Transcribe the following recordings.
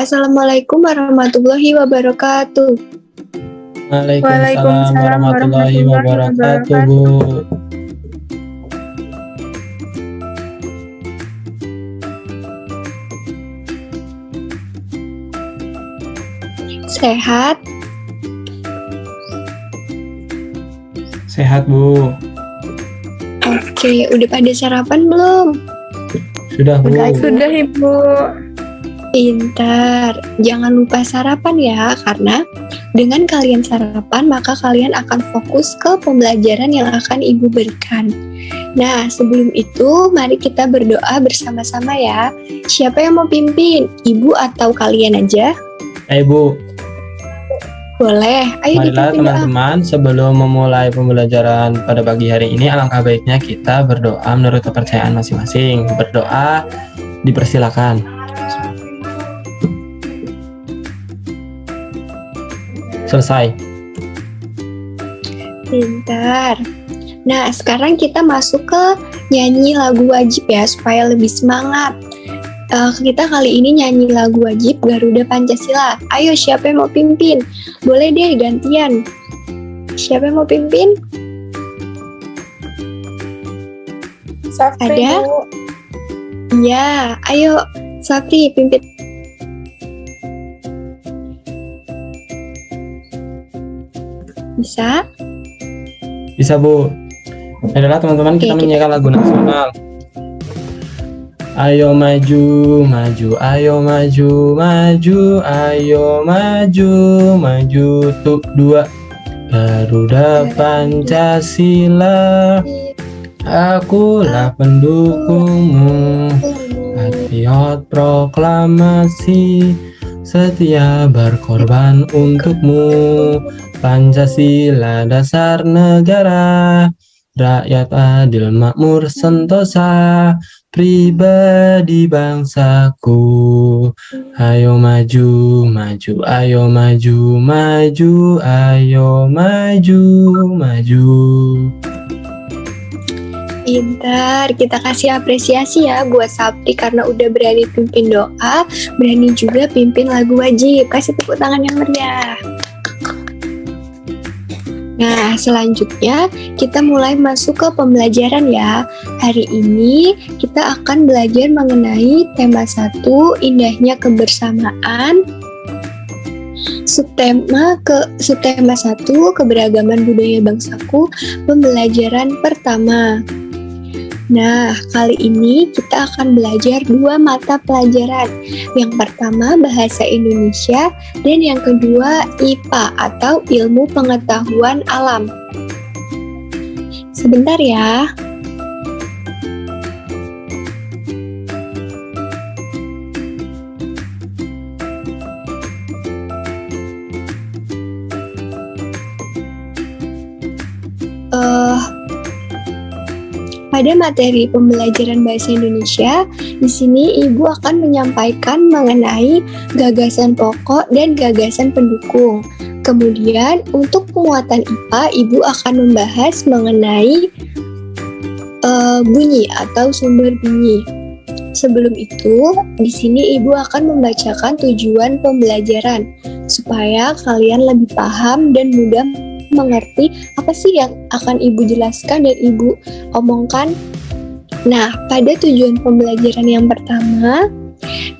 Assalamualaikum warahmatullahi wabarakatuh. Waalaikumsalam Waalaikumsalam warahmatullahi warahmatullahi wabarakatuh, wabarakatuh. Bu. Sehat? Sehat, Bu. Oke, udah pada sarapan belum? Sudah, Bu. Sudah, Ibu. Pintar. Jangan lupa sarapan ya, karena dengan kalian sarapan, maka kalian akan fokus ke pembelajaran yang akan Ibu berikan. Nah, sebelum itu, mari kita berdoa bersama-sama ya. Siapa yang mau pimpin? Ibu atau kalian aja? Bu. Boleh. Ayo Marilah dipimpin doa. teman-teman, sebelum memulai pembelajaran pada pagi hari ini, alangkah baiknya kita berdoa menurut kepercayaan masing-masing. Berdoa dipersilakan. Selesai. Pintar. Nah, sekarang kita masuk ke nyanyi lagu wajib ya, supaya lebih semangat. Kita kali ini nyanyi lagu wajib Garuda Pancasila. Ayo, siapa yang mau pimpin? Boleh deh gantian. Siapa yang mau pimpin? Sapri, Ada? Bu. Ya, ayo Sapri pimpin. Bisa? Bisa, Bu. Adalah teman-teman, Oke, kita kita- menyanyikan lagu nasional. Ayo maju, maju, ayo maju, maju, ayo maju, maju tuh dua. Garuda Pancasila, akulah pendukungmu. Patriot proklamasi, setia berkorban untukmu. Pancasila dasar negara, rakyat adil makmur sentosa, pribadi bangsaku. Ayo maju, maju, ayo maju, maju, ayo maju, maju. Pintar, kita kasih apresiasi ya buat Sapri karena udah berani pimpin doa, berani juga pimpin lagu wajib. Kasih tepuk tangan yang meriah. Nah, selanjutnya kita mulai masuk ke pembelajaran ya. Hari ini kita akan belajar mengenai tema 1, indahnya kebersamaan. Subtema 1, keberagaman budaya bangsaku, pembelajaran pertama. Nah, kali ini kita akan belajar 2 mata pelajaran. Yang pertama Bahasa Indonesia dan yang kedua IPA atau Ilmu Pengetahuan Alam. Sebentar ya. Pada materi pembelajaran bahasa Indonesia, di sini Ibu akan menyampaikan mengenai gagasan pokok dan gagasan pendukung. Kemudian untuk penguatan IPA, Ibu akan membahas mengenai bunyi atau sumber bunyi. Sebelum itu, di sini Ibu akan membacakan tujuan pembelajaran supaya kalian lebih paham dan mudah mengerti apa sih yang akan Ibu jelaskan dan Ibu omongkan. Nah, pada tujuan pembelajaran yang pertama,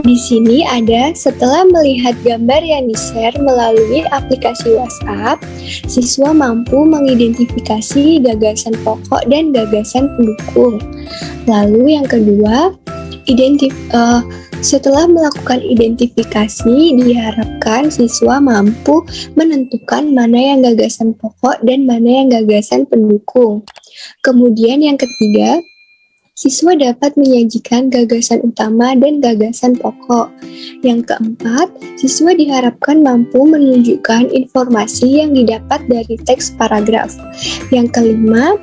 di sini ada setelah melihat gambar yang di-share melalui aplikasi WhatsApp, siswa mampu mengidentifikasi gagasan pokok dan gagasan pendukung. Lalu yang kedua, setelah melakukan identifikasi, diharapkan siswa mampu menentukan mana yang gagasan pokok dan mana yang gagasan pendukung. Kemudian yang ketiga, siswa dapat menyajikan gagasan utama dan gagasan pokok. Yang keempat, siswa diharapkan mampu menunjukkan informasi yang didapat dari teks paragraf. Yang kelima,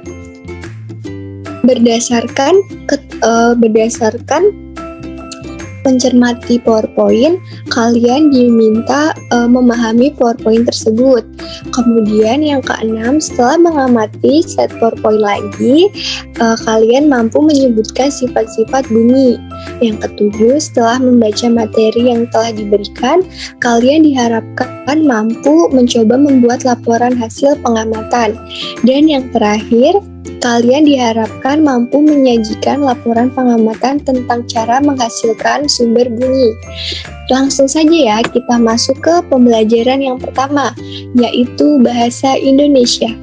berdasarkan mencermati PowerPoint, kalian diminta memahami PowerPoint tersebut. Kemudian yang keenam, setelah mengamati set PowerPoint lagi, kalian mampu menyebutkan sifat-sifat bunyi. Yang ketujuh, setelah membaca materi yang telah diberikan, kalian diharapkan mampu mencoba membuat laporan hasil pengamatan. Dan yang terakhir, kalian diharapkan mampu menyajikan laporan pengamatan tentang cara menghasilkan sumber bunyi. Langsung saja ya, kita masuk ke pembelajaran yang pertama, yaitu bahasa Indonesia.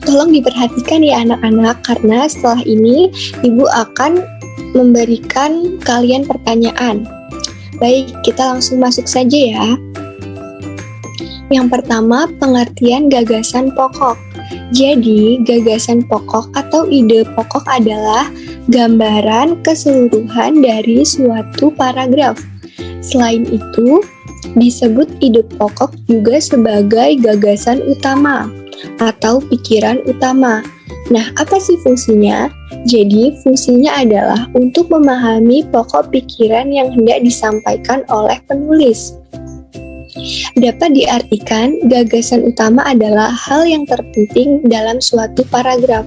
Tolong diperhatikan ya anak-anak, karena setelah ini Ibu akan memberikan kalian pertanyaan. Baik, kita langsung masuk saja ya. Yang pertama, pengertian gagasan pokok. Jadi, gagasan pokok atau ide pokok adalah gambaran keseluruhan dari suatu paragraf. Selain itu, disebut ide pokok juga sebagai gagasan utama atau pikiran utama. Nah, apa sih fungsinya? Jadi, fungsinya adalah untuk memahami pokok pikiran yang hendak disampaikan oleh penulis. Dapat diartikan, gagasan utama adalah hal yang terpenting dalam suatu paragraf.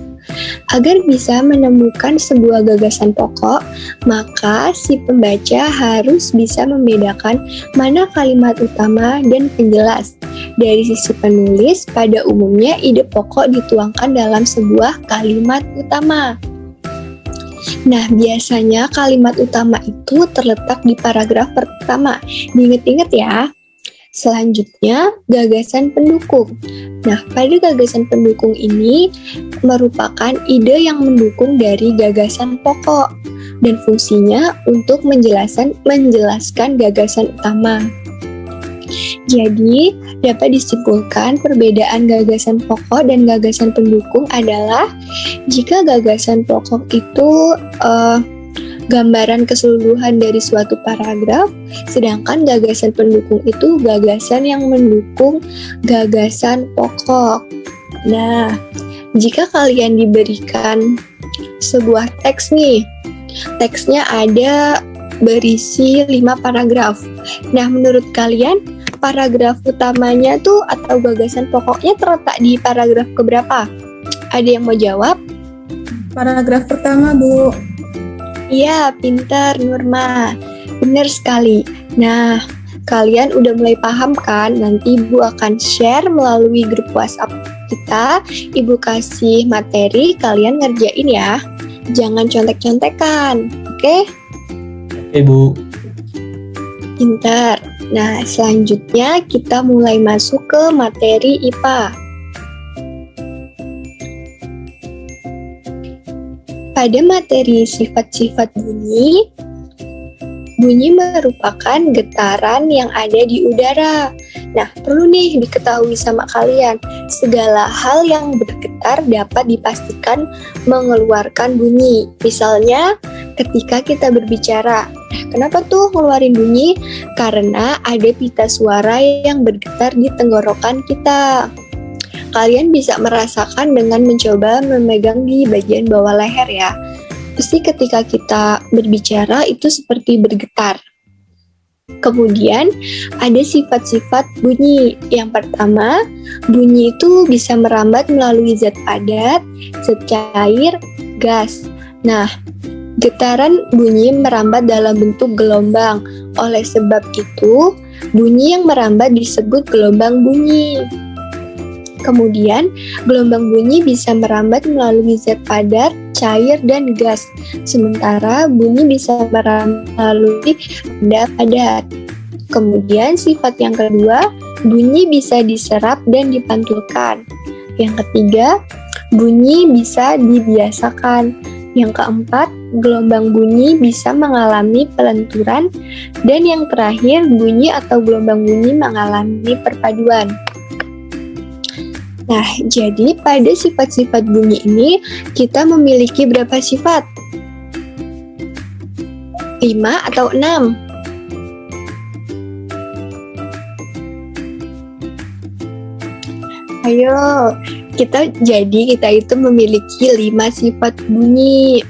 Agar bisa menemukan sebuah gagasan pokok, maka si pembaca harus bisa membedakan mana kalimat utama dan penjelas. Dari sisi penulis, pada umumnya ide pokok dituangkan dalam sebuah kalimat utama. Nah, biasanya kalimat utama itu terletak di paragraf pertama. Diingat-ingat ya. Selanjutnya, gagasan pendukung. Nah, pada gagasan pendukung ini merupakan ide yang mendukung dari gagasan pokok dan fungsinya untuk menjelaskan gagasan utama. Jadi, dapat disimpulkan perbedaan gagasan pokok dan gagasan pendukung adalah jika gagasan pokok itu gambaran keseluruhan dari suatu paragraf, sedangkan gagasan pendukung itu gagasan yang mendukung gagasan pokok. Nah, jika kalian diberikan sebuah teks nih, teksnya ada berisi 5 paragraf. Nah, menurut kalian paragraf utamanya tuh atau gagasan pokoknya terletak di paragraf keberapa? Ada yang mau jawab? Paragraf pertama, Bu. Iya, pintar Nurma. Benar sekali. Nah, kalian udah mulai paham kan? Nanti Ibu akan share melalui grup WhatsApp kita. Ibu kasih materi, kalian ngerjain ya. Jangan contek-contekan, oke? Oke, Bu. Pintar. Nah, selanjutnya kita mulai masuk ke materi IPA. Pada materi sifat-sifat bunyi, bunyi merupakan getaran yang ada di udara. Nah, perlu nih diketahui sama kalian, segala hal yang bergetar dapat dipastikan mengeluarkan bunyi. Misalnya, ketika kita berbicara. Nah, kenapa tuh ngeluarin bunyi? Karena ada pita suara yang bergetar di tenggorokan kita. Kalian bisa merasakan dengan mencoba memegang di bagian bawah leher ya. Pasti ketika kita berbicara itu seperti bergetar. Kemudian ada sifat-sifat bunyi. Yang pertama, bunyi itu bisa merambat melalui zat padat, zat cair, gas. Nah, getaran bunyi merambat dalam bentuk gelombang. Oleh sebab itu, bunyi yang merambat disebut gelombang bunyi. Kemudian, gelombang bunyi bisa merambat melalui zat padat, cair, dan gas. Sementara bunyi bisa merambat melalui benda padat. Kemudian, sifat yang kedua, bunyi bisa diserap dan dipantulkan. Yang ketiga, bunyi bisa dibiasakan. Yang keempat, gelombang bunyi bisa mengalami pelenturan. Dan yang terakhir, bunyi atau gelombang bunyi mengalami perpaduan. Nah, jadi pada sifat-sifat bunyi ini kita memiliki berapa sifat? 5 atau 6? Ayo, kita itu memiliki 5 sifat bunyi.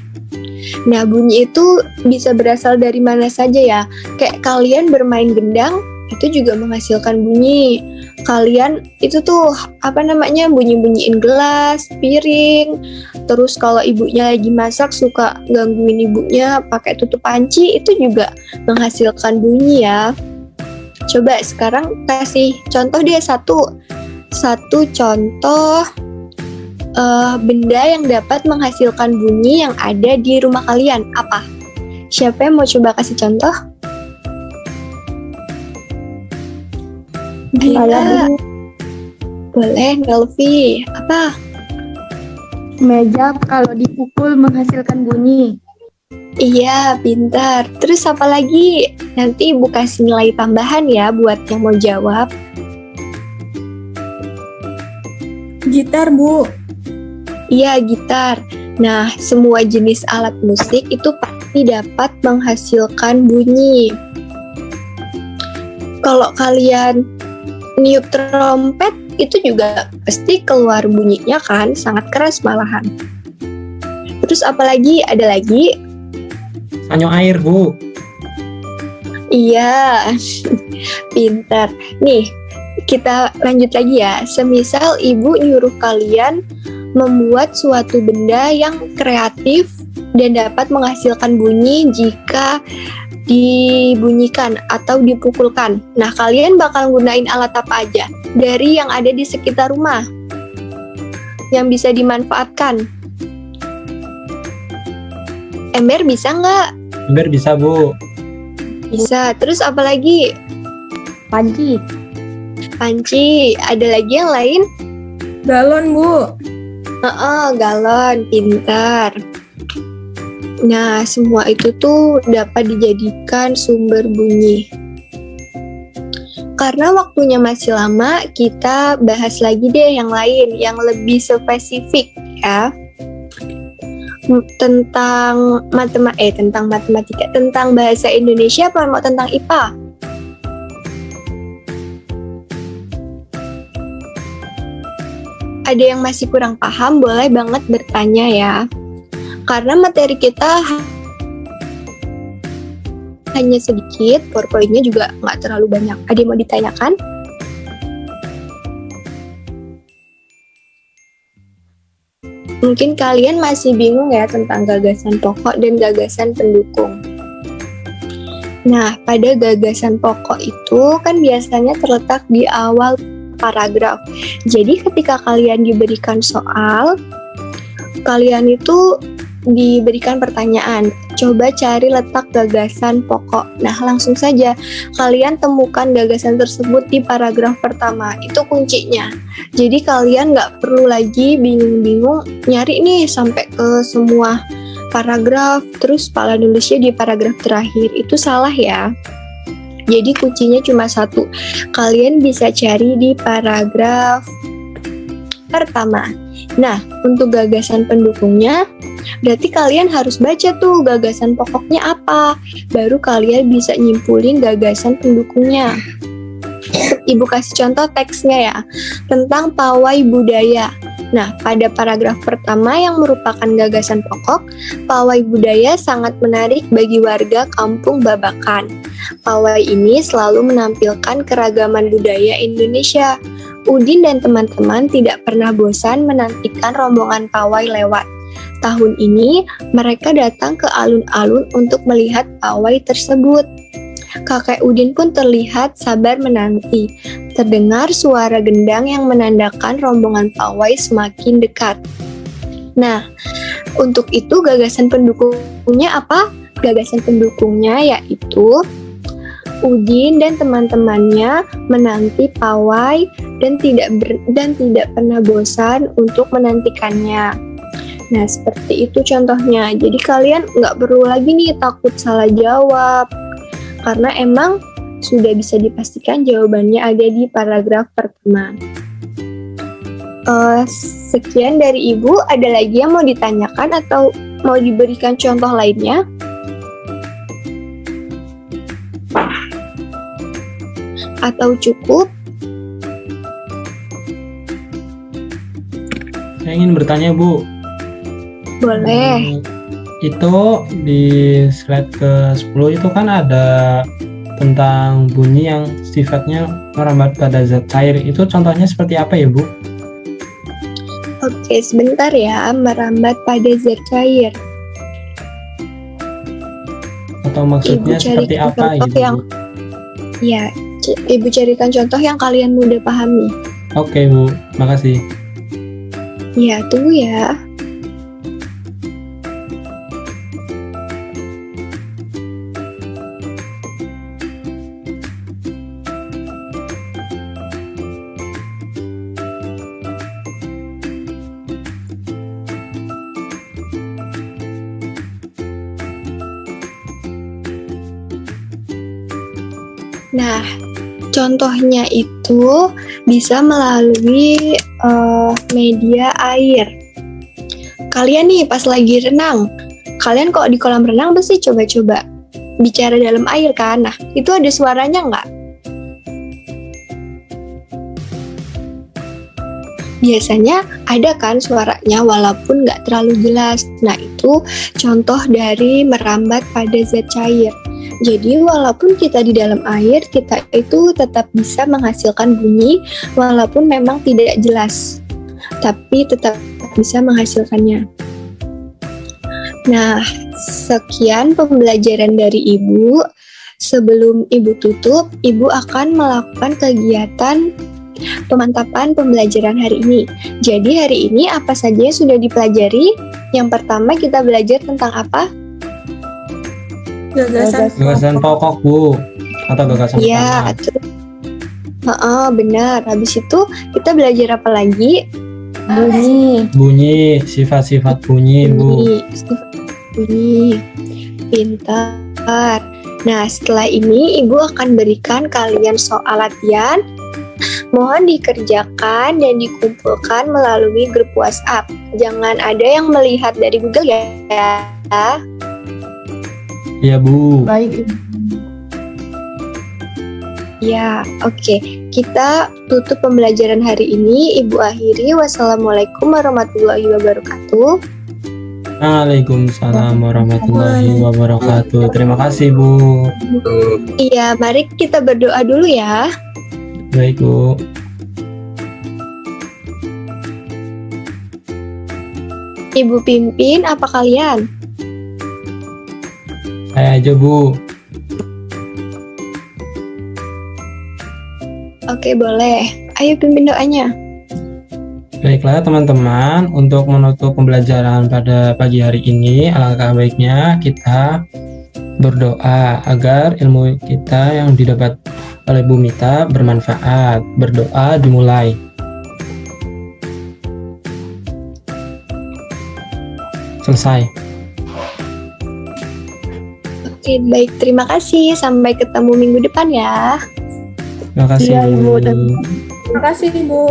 Nah, bunyi itu bisa berasal dari mana saja ya? Kayak kalian bermain gendang, itu juga menghasilkan bunyi. Kalian itu tuh bunyi-bunyiin gelas, piring, Terus kalau ibunya lagi masak suka gangguin ibunya pakai tutup panci, itu juga menghasilkan bunyi ya. Coba sekarang kasih contoh deh satu contoh benda yang dapat menghasilkan bunyi yang ada di rumah kalian. Apa? Siapa yang mau coba kasih contoh? Gila. Boleh, Nelvi. Apa? Meja kalau dipukul menghasilkan bunyi. Iya, pintar. Terus apa lagi? Nanti Ibu kasih nilai tambahan ya buat yang mau jawab. Gitar, Bu. Iya, gitar. Nah, semua jenis alat musik itu pasti dapat menghasilkan bunyi. Kalau kalian niup trompet, itu juga pasti keluar bunyinya kan, sangat keras malahan. Terus apalagi? Ada lagi? Sanyo air, Bu. Iya, pintar. Nih, kita lanjut lagi ya. Semisal ibu nyuruh kalian membuat suatu benda yang kreatif dan dapat menghasilkan bunyi jika dibunyikan atau dipukulkan. Nah, kalian bakal gunain alat apa aja dari yang ada di sekitar rumah yang bisa dimanfaatkan? Ember bisa nggak? Ember bisa, Bu. Bisa. Terus apa lagi? Panci. Panci. Ada lagi yang lain? Galon, Bu. Galon. Pintar. Nah, semua itu tuh dapat dijadikan sumber bunyi. Karena waktunya masih lama, kita bahas lagi deh yang lain, yang lebih spesifik ya. Tentang matematika, tentang bahasa Indonesia apa mau tentang IPA? Ada yang masih kurang paham, boleh banget bertanya ya. Karena materi kita hanya sedikit, PowerPoint-nya juga nggak terlalu banyak. Ada yang mau ditanyakan? Mungkin kalian masih bingung ya tentang gagasan pokok dan gagasan pendukung. Nah, pada gagasan pokok itu kan biasanya terletak di awal paragraf. Jadi ketika kalian diberikan soal, kalian itu diberikan pertanyaan, coba cari letak gagasan pokok. Nah, langsung saja kalian temukan gagasan tersebut di paragraf pertama. Itu kuncinya. Jadi kalian nggak perlu lagi bingung-bingung nyari nih sampai ke semua paragraf, terus pala nulisnya di paragraf terakhir. Itu salah ya. Jadi kuncinya cuma satu. Kalian bisa cari di paragraf pertama. Nah, untuk gagasan pendukungnya, berarti kalian harus baca tuh gagasan pokoknya apa. Baru kalian bisa nyimpulin gagasan pendukungnya. Ibu kasih contoh teksnya ya, tentang pawai budaya. Nah, pada paragraf pertama yang merupakan gagasan pokok, pawai budaya sangat menarik bagi warga kampung Babakan. Pawai ini selalu menampilkan keragaman budaya Indonesia. Udin dan teman-teman tidak pernah bosan menantikan rombongan pawai lewat. Tahun ini, mereka datang ke alun-alun untuk melihat pawai tersebut. Kakek Udin pun terlihat sabar menanti. Terdengar suara gendang yang menandakan rombongan pawai semakin dekat. Nah, untuk itu gagasan pendukungnya apa? Gagasan pendukungnya yaitu Udin dan teman-temannya menanti pawai dan tidak pernah bosan untuk menantikannya. Nah, seperti itu contohnya. Jadi kalian nggak perlu lagi nih takut salah jawab, karena emang sudah bisa dipastikan jawabannya ada di paragraf pertama. Sekian dari Ibu. Ada lagi yang mau ditanyakan atau mau diberikan contoh lainnya? Atau cukup? Saya ingin bertanya, Bu. Boleh. Itu di slide ke-10 itu kan ada tentang bunyi yang sifatnya merambat pada zat cair. Itu contohnya seperti apa ya, Bu? Oke, sebentar ya. Merambat pada zat cair. Atau maksudnya seperti carikan apa contoh gitu? yang ya, Ibu carikan contoh yang kalian mudah pahami. Oke, Bu. Makasih. Ya, tunggu ya. Nah, contohnya itu bisa melalui media air. Kalian nih pas lagi renang, kalian kok di kolam renang pasti coba-coba bicara dalam air kan? Nah, itu ada suaranya nggak? Biasanya ada kan suaranya walaupun nggak terlalu jelas. Nah, itu contoh dari merambat pada zat cair. Jadi walaupun kita di dalam air, kita itu tetap bisa menghasilkan bunyi walaupun memang tidak jelas, tapi tetap bisa menghasilkannya. Nah, sekian pembelajaran dari Ibu. Sebelum Ibu tutup, Ibu akan melakukan kegiatan pemantapan pembelajaran hari ini. Jadi hari ini apa saja yang sudah dipelajari? Yang pertama kita belajar tentang apa? Gagasan pokok, Bu. Atau gagasan Iya, utama. benar. Habis itu kita belajar apa lagi? Bunyi. Bunyi, sifat-sifat bunyi, Bu. Sifat bunyi. Pintar. Nah, setelah ini Ibu akan berikan kalian soal latihan. Mohon dikerjakan dan dikumpulkan melalui grup WhatsApp. Jangan ada yang melihat dari Google ya. Iya, Bu. Baik. Ya, oke. Kita tutup pembelajaran hari ini. Ibu akhiri. Wassalamualaikum warahmatullahi wabarakatuh. Waalaikumsalam warahmatullahi wabarakatuh. Terima kasih, Bu. Iya, mari kita berdoa dulu ya. Baik, Bu. Ibu pimpin apa kalian? Saya aja, Bu. Oke, boleh. Ayo pimpin doanya. Baiklah, teman-teman, untuk menutup pembelajaran pada pagi hari ini, alangkah baiknya kita berdoa agar ilmu kita yang didapat oleh Bu Mita bermanfaat. Berdoa dimulai. Selesai. Oke, baik. Terima kasih. Sampai ketemu minggu depan ya. Terima kasih, Iya, Ibu. Bu. Terima kasih, Bu.